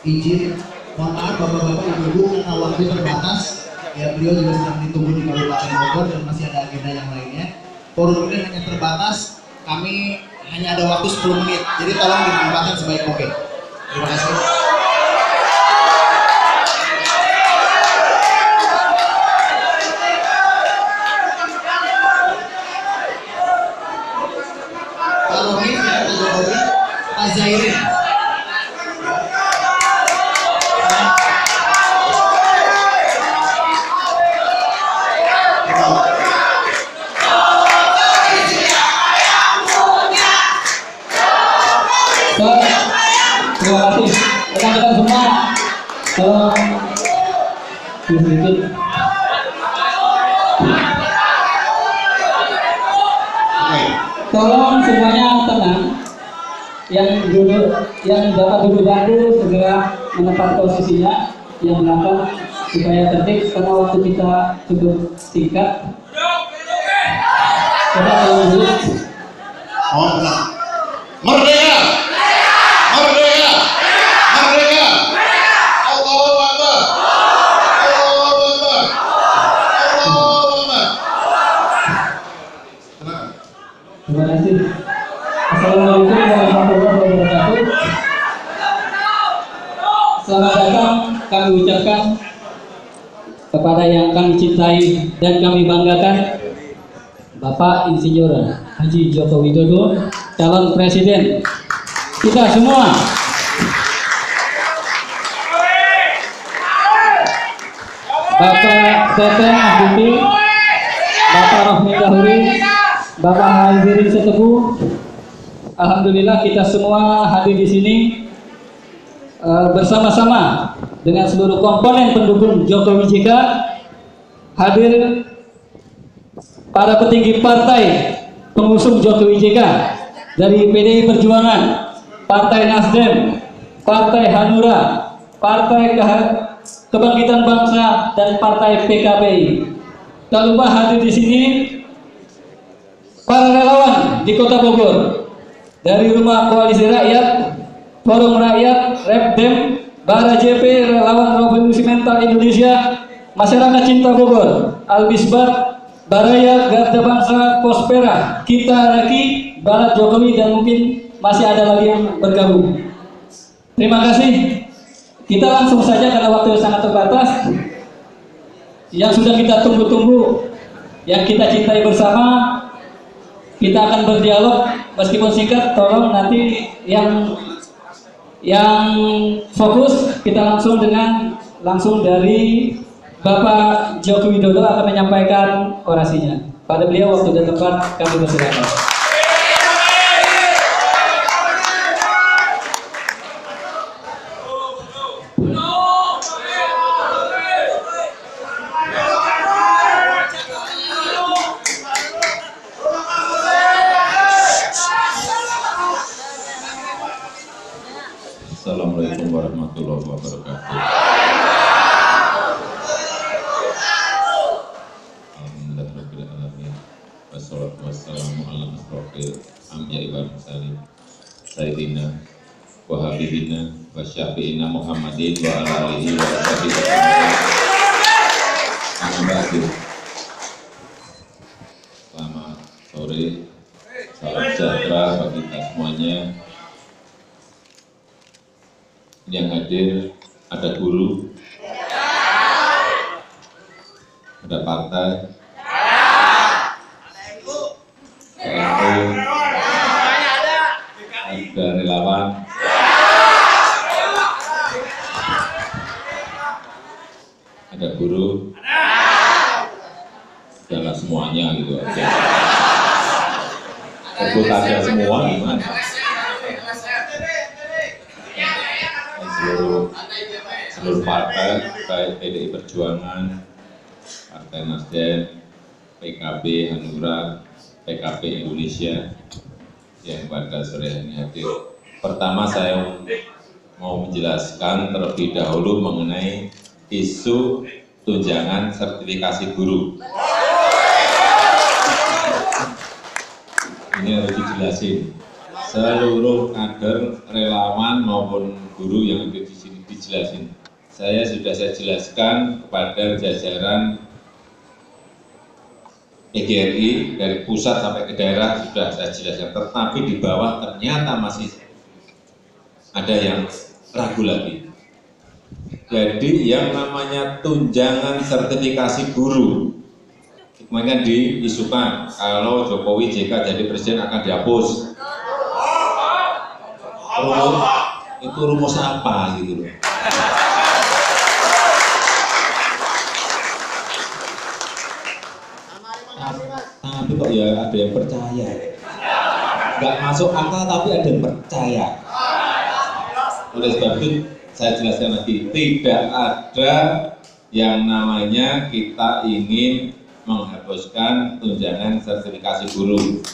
izin, mohon maaf bapak-bapak ibu-ibu karena waktu terbatas. Ya, beliau juga sedang ditunggu di Kabupaten Bogor dan masih ada agenda yang lainnya. Forum ini hanya terbatas, kami hanya ada waktu 10 menit, jadi tolong dimanfaatkan sebaik mungkin. Terima kasih. Pak Romi, Pak Jokowi, Pak Zairin. Terima kasih rekan-rekan semua. Tolong semuanya tenang. Yang dapat duduk bangku segera menempati posisinya yang belakang supaya tertib karena waktu kita cukup singkat. Coba kalau dulu. Merdeka! Merdeka! Merdeka! Allahu Akbar! Allahu Akbar! Allahu Akbar! Terima kasih. Assalamualaikum warahmatullahi wabarakatuh. Selamat datang kami ucapkan kepada yang kami cintai dan kami banggakan, Bapak Insinyur Haji Joko Widodo, calon presiden kita semua. Bapak Teteh Astuti, Bapak Rohmi Dahuri, Bapak hadirin setepu. Alhamdulillah kita semua hadir di sini bersama-sama dengan seluruh komponen pendukung Jokowi JK. Hadir para petinggi partai pengusung Jokowi JK dari PDI Perjuangan, Partai Nasdem, Partai Hanura, Partai Kebangkitan Bangsa, dan Partai PKPI. Tak lupa hadir di sini para relawan di Kota Bogor dari Rumah Koalisi Rakyat, Forum Rakyat, Repdem, Bara JP, Relawan Revolusi Mental Indonesia, Masyarakat Cinta Bogor, Albisbat, Baraya, Garda Bangsa, Prospera, Kita Raki, Barat Jokowi, dan mungkin masih ada lagi yang bergabung. Terima kasih. Kita langsung saja karena waktu sangat terbatas. Yang sudah kita tunggu-tunggu, yang kita cintai bersama, kita akan berdialog meskipun singkat. Tolong nanti yang fokus kita langsung dari Bapak Joko Widodo akan menyampaikan orasinya. Pada beliau waktu dan tempat kami persilakan. Assalamualaikum warahmatullahi wabarakatuh. Alhamdulillahirabbil alamin. Wassalatu wassalamu ala asrofil anbiya'i wal mursalin sayyidina wa habibina wa syafi'ina Muhammadin wa ala alihi wa sahbihi. Selamat sore, salam sejahtera bagi kita semuanya. Yang hadir ada guru, ada partai, ada relawan, ada guru, adalah semuanya gitu aja. Sebut aja semua gimana? Seluruh partai, baik PDI Perjuangan, Partai Nasdem, PKB, Hanura, PKP Indonesia yang pada sore ini hadir. Pertama saya mau menjelaskan terlebih dahulu mengenai isu tunjangan sertifikasi guru. Ini harus dijelasin. Seluruh kader, relawan maupun guru yang ada di dijelasin. Saya jelaskan kepada jajaran PGRI dari pusat sampai ke daerah sudah saya jelaskan, tetapi di bawah ternyata masih ada yang ragu lagi. Jadi yang namanya tunjangan sertifikasi guru kemarin diisukan kalau Jokowi JK jadi presiden akan dihapus. Itu rumus apa gitu loh? Tapi kok ya ada yang percaya, nggak masuk akal tapi ada yang percaya. Oleh sebab itu saya jelaskan lagi, tidak ada yang namanya kita ingin menghapuskan tunjangan sertifikasi guru.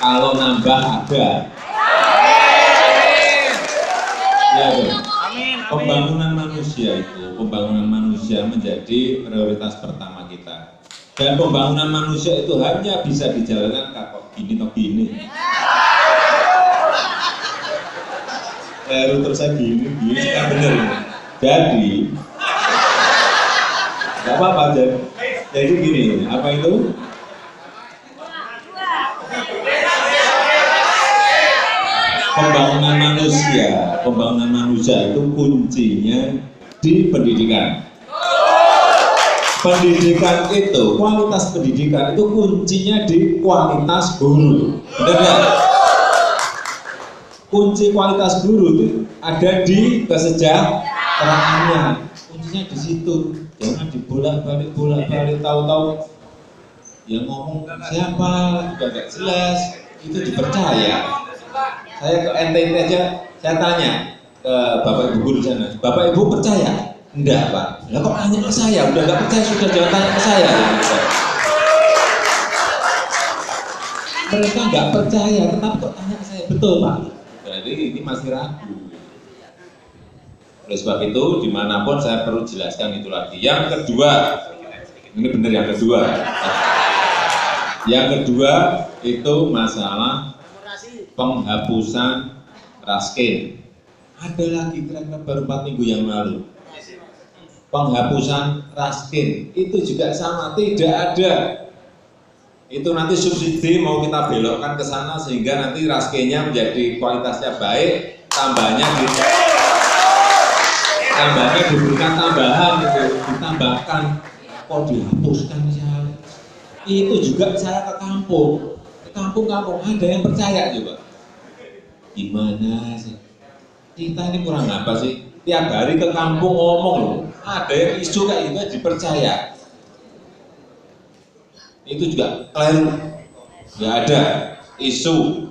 Kalau nambah ada. Ya, pembangunan manusia menjadi prioritas pertama kita. Dan pembangunan manusia itu hanya bisa dijalankan kok gini atau gini. Terus saya gini kan bener. Jadi nggak apa-apa, jadi gini, apa itu? Pembangunan manusia itu kuncinya di pendidikan. Pendidikan itu, kualitas pendidikan itu kuncinya di kualitas guru. Benar nggak? Kunci kualitas guru itu ada di kesejahteraannya. Kuncinya di situ. Jangan dibolak-balik, tahu-tahu yang ngomong siapa juga nggak jelas, itu dipercaya. Saya ke NTT aja, saya tanya ke Bapak Ibu guru di sana, Bapak Ibu percaya? Enggak Pak. Lah kok tanya ke saya? Udah nggak percaya sudah jangan tanya ke saya. Mereka nggak percaya, tetapi kok tanya ke saya? Betul Pak. Berarti ini masih ragu. Oleh sebab itu, dimanapun saya perlu jelaskan itu lagi. Yang kedua, ini benar yang kedua. Yang kedua itu masalah penghapusan raskin. Ada lagi kira-kira baru 4 minggu yang lalu. Penghapusan raskin itu juga sama, tidak ada. Itu nanti subsidi mau kita belokkan ke sana sehingga nanti raskinnya menjadi kualitasnya baik, tambahnya diberikan tambahan itu, ditambahkan. Kok dihapuskan misalnya? Itu juga saya ke kampung ada yang percaya juga. Gimana sih? Kita ini kurang apa sih? Tiap hari ke kampung ngomong loh, ada yang isu kayak gitu dipercaya. Itu juga keliru. Nggak ada isu.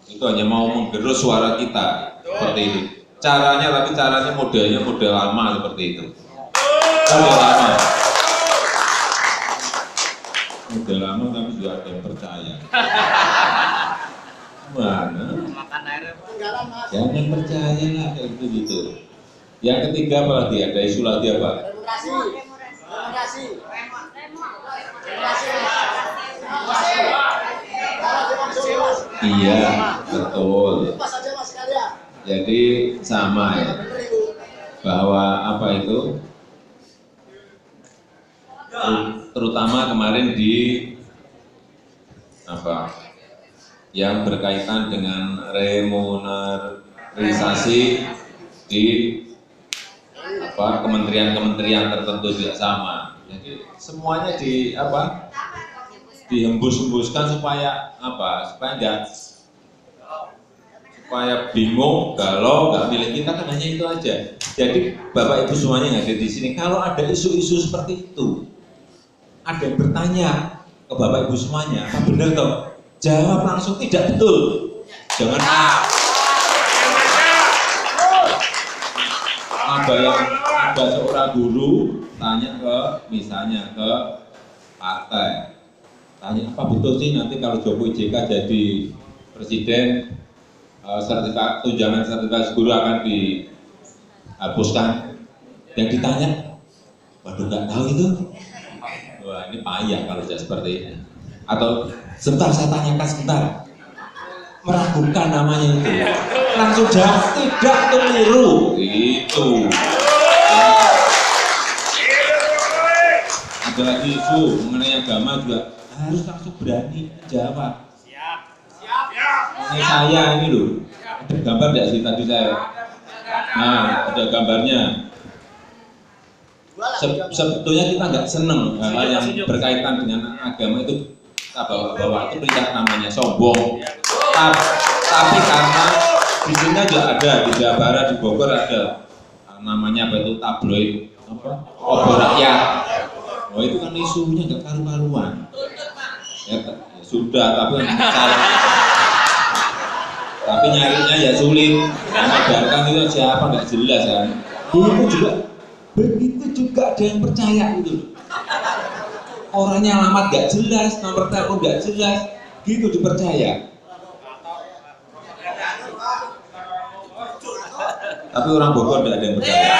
Itu hanya mau menggerus suara kita seperti ini. Caranya modelnya model lama seperti itu. Model lama tapi juga ada yang percaya. Mana? Jangan percaya lah kayak gitu. Yang ketiga apa lagi? Ada isu lagi apa? Iya, betul. Jadi sama ya, bahwa apa itu, terutama kemarin di apa yang berkaitan dengan remunerisasi di apa kementerian-kementerian tertentu juga sama. Jadi semuanya dihembus-hembuskan supaya bingung kalau nggak milih kita kan hanya itu aja. Jadi Bapak Ibu semuanya yang ada di sini, kalau ada isu-isu seperti itu, ada yang bertanya ke Bapak Ibu semuanya, apa benar toh? Jawab langsung tidak betul. Jangan ada seorang guru tanya misalnya ke partai, tanya apa betul sih nanti kalau Jokowi JK jadi presiden tunjangan sertifikasi guru akan dihapuskan. Yang ditanya, waduh nggak tahu itu. Wah ini payah kalau sudah seperti ini. Atau sebentar saya tanyakan sebentar. meragukan namanya itu. Langsung jawab tidak, keliru. Itu. Ada lagi isu mengenai agama juga harus langsung berani jawab. Mengenai saya ini loh, ada gambar tidak sih tadi saya? Nah, ada gambarnya. Sebetulnya kita nggak seneng hal yang berkaitan dengan agama itu kita bawa itu perintah namanya sombong. Tapi karena di sini juga ada di Jawa Barat, di Bogor ada namanya apa itu tabloid obor rakyat. Oh itu kan isunya nggak karu-karuan. Ya sudah, tapi nyarinya ya sulit. Mengajarkan itu siapa nggak jelas kan. Begitu juga ada yang percaya gitu. Orangnya alamat nggak jelas, nomor telepon nggak jelas, gitu dipercaya. Tapi orang Bogor tidak ada yang percaya.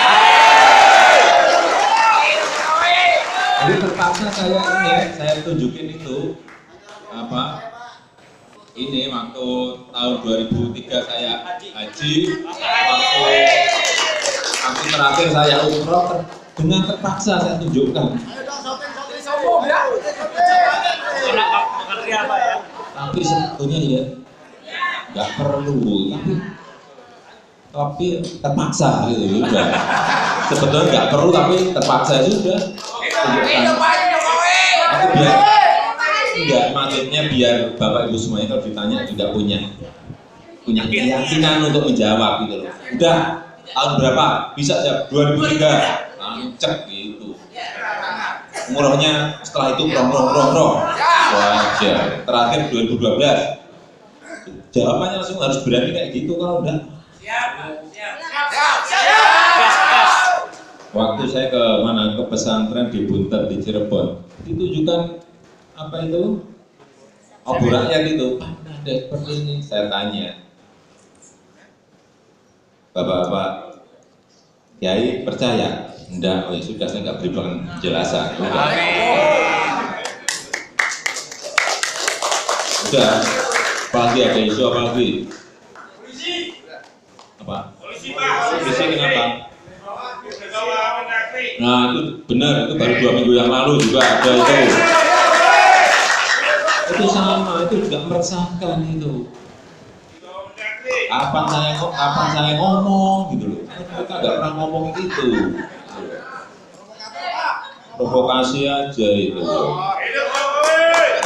Jadi terpaksa saya tunjukin itu ini waktu tahun 2003 saya haji, waktu terakhir saya umroh, dengan terpaksa saya tunjukkan. Tapi sebetulnya ya nggak perlu, tapi terpaksa gitu juga. Sebetulnya nggak perlu tapi terpaksa juga. Aku biar enggak, maksudnya biar Bapak Ibu semuanya kalau ditanya juga punya keyakinan untuk menjawab gitu loh. Udah tahun berapa? Bisa jawab 2003. Cek gitu. Umrohnya setelah itu roh. Wajar. Terakhir 2012. Jawabannya langsung harus berani kayak gitu kalau udah. Waktu saya ke mana, ke pesantren di Buntet di Cirebon, ditujukan apa itu obor rakyat itu, ada seperti ini. Saya tanya, bapak-bapak Kiai percaya? Enggak, oh ya sudah, saya nggak beri penjelasan. Udah, apalagi ada isu apa lagi? Apa? Polisi kenapa? Nah itu benar, itu baru 2 minggu yang lalu juga ada itu. Itu sama, itu juga meresahkan itu. Kapan saya ngomong gitu loh. Mereka nggak pernah ngomong itu. Provokasi aja itu.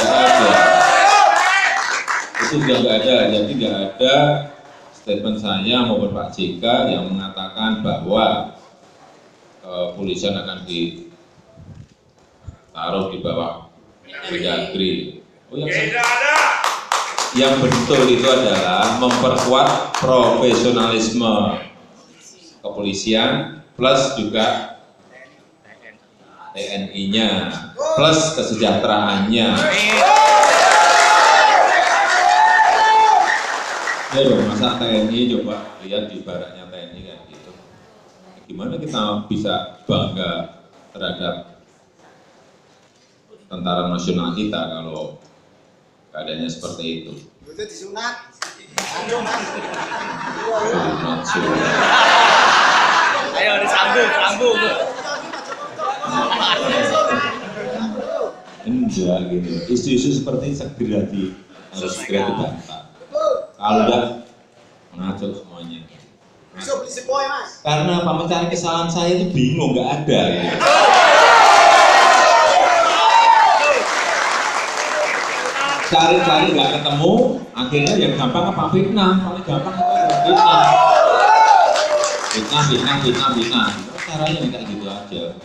Nggak ada. Itu juga nggak ada. Jadi nggak ada statement saya maupun Pak JK yang mengatakan bahwa kepolisian akan ditaruh di bawah Mendagri. Yang betul itu adalah memperkuat profesionalisme kepolisian plus juga TNI-nya plus kesejahteraannya. Ya dong, masa TNI coba lihat di baraknya TNI kan gitu. Gimana kita bisa bangga terhadap tentara nasional kita kalau keadaannya seperti itu. Itu disunat. Ayo disambung. Enggak gitu. Isu-isu seperti harus segera dibantah. Kalau enggak ngaco semuanya. Bisa beli sepoi mas. Karena apa, mencari kesalahan saya itu bingung, nggak ada. Gitu. Cari-cari nggak ketemu, akhirnya yang gampang apa fitnah, paling gampang apa fitnah. Caranya kayak gitu aja.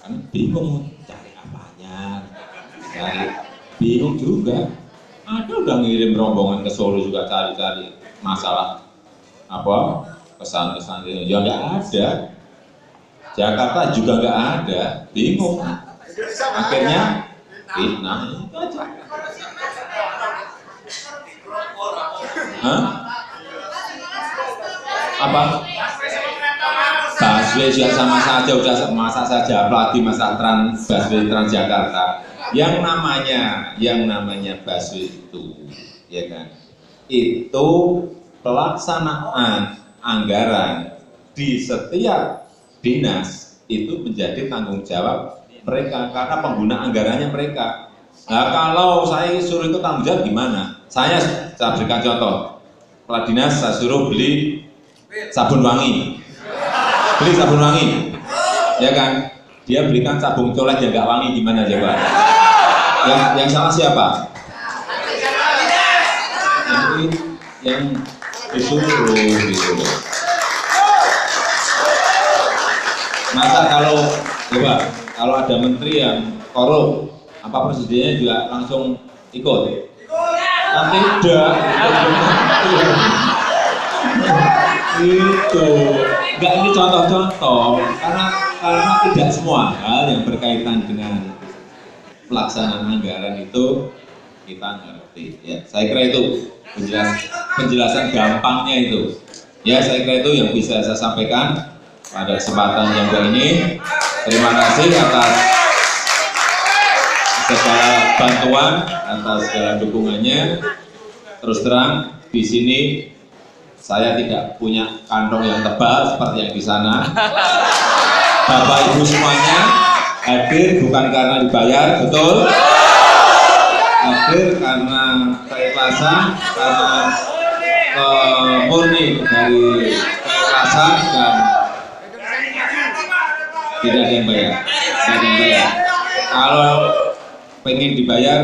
Kan bingung cari apanya, bingung juga. Ada udah ngirim rombongan ke Solo juga cari-cari masalah apa kesan-kesan itu, ya nggak ada. Jakarta juga nggak ada, bingung. Akhirnya fitnah itu aja. Hah? Apa? Busway juga sama saja, udah masa saja apalagi masa busway Transjakarta. Yang namanya busway itu, ya kan? itu pelaksanaan anggaran di setiap dinas itu menjadi tanggung jawab mereka karena pengguna anggarannya mereka. Nah, kalau saya suruh ikut tanggung jawab gimana? Saya berikan contoh, kepala dinas saya suruh beli sabun wangi, ya kan? Dia belikan sabun colek yang nggak wangi, gimana coba? Yang salah siapa? Yang disuruh gitu. Masa kalau ada menteri yang korup, apa presidennya juga langsung ikut? Kan tidak. Itu enggak, ini contoh-contoh karena tidak semua hal yang berkaitan dengan pelaksanaan anggaran itu kita ngerti. Ya, saya kira itu penjelasan gampangnya itu. Ya, saya kira itu yang bisa saya sampaikan pada kesempatan yang kali ini. Terima kasih atas segala bantuan, atas segala dukungannya. Terus terang di sini saya tidak punya kantong yang tebal seperti yang di sana. Bapak Ibu semuanya hadir bukan karena dibayar, betul? Hadir karena keikhlasan, karena murni dari keikhlasan dan tidak ada yang bayar. Kalau pengen dibayar,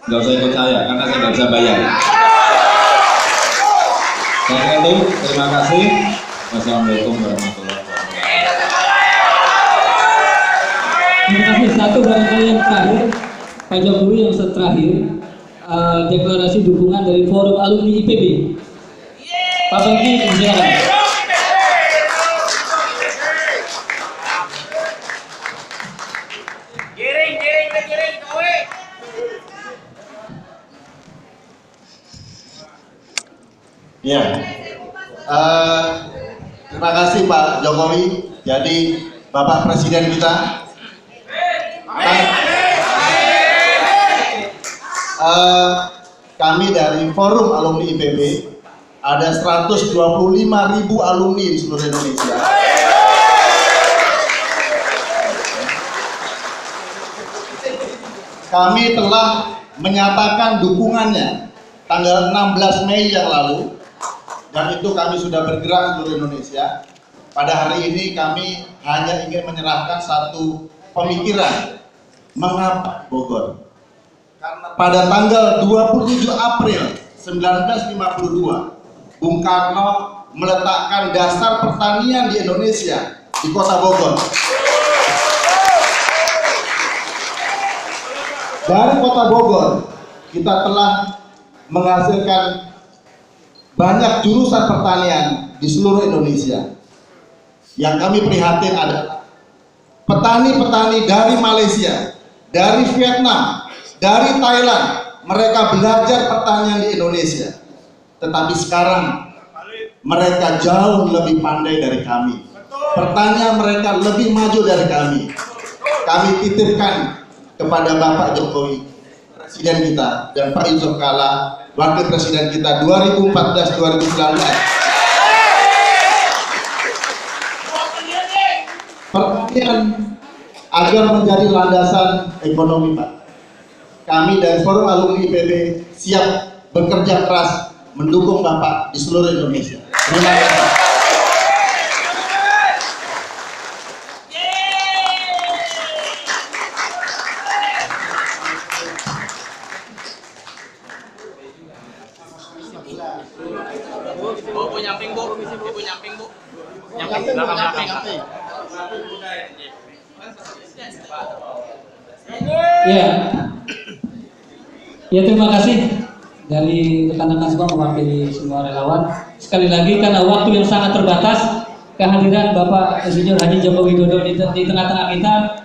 nggak usah ikut saya karena saya nggak bisa bayar. Saya itu terima kasih. Wassalamualaikum warahmatullahi wabarakatuh. Terima kasih. Satu barangkali yang terakhir, Pak Jokowi yang terakhir, deklarasi dukungan dari Forum Alumni IPB. Pak Bangki, silakan. Giring, kowe. Ya, terima kasih Pak Jokowi. Jadi Bapak Presiden kita, kami dari Forum Alumni IPB ada 125.000 alumni di seluruh Indonesia. Kami telah menyatakan dukungannya tanggal 16 Mei yang lalu. Dan itu kami sudah bergerak seluruh Indonesia. Pada hari ini kami hanya ingin menyerahkan satu pemikiran. Mengapa Bogor? Karena pada tanggal 27 April 1952, Bung Karno meletakkan dasar pertanian di Indonesia di kota Bogor. Dari kota Bogor, kita telah menghasilkan banyak jurusan pertanian di seluruh Indonesia. Yang kami prihatin adalah petani-petani dari Malaysia, dari Vietnam, dari Thailand, mereka belajar pertanian di Indonesia. Tetapi sekarang mereka jauh lebih pandai dari kami. Pertanian mereka lebih maju dari kami. Kami titipkan kepada Bapak Jokowi, Presiden kita, dan Pak Yusuf Kalla, Wakil Presiden kita 2014-2019. Pertanian agar menjadi landasan ekonomi, Pak. Kami dari Forum Alumni IPB siap bekerja keras mendukung Bapak di seluruh Indonesia. Terima kasih. Bu, nyamping bu. Ibu nyamping bu. Nyamping, belakang. Ya, terima kasih dari rekan-rekan semua mewakili semua relawan. Sekali lagi karena waktu yang sangat terbatas, kehadiran Bapak Insinyur Haji Joko Widodo di tengah-tengah kita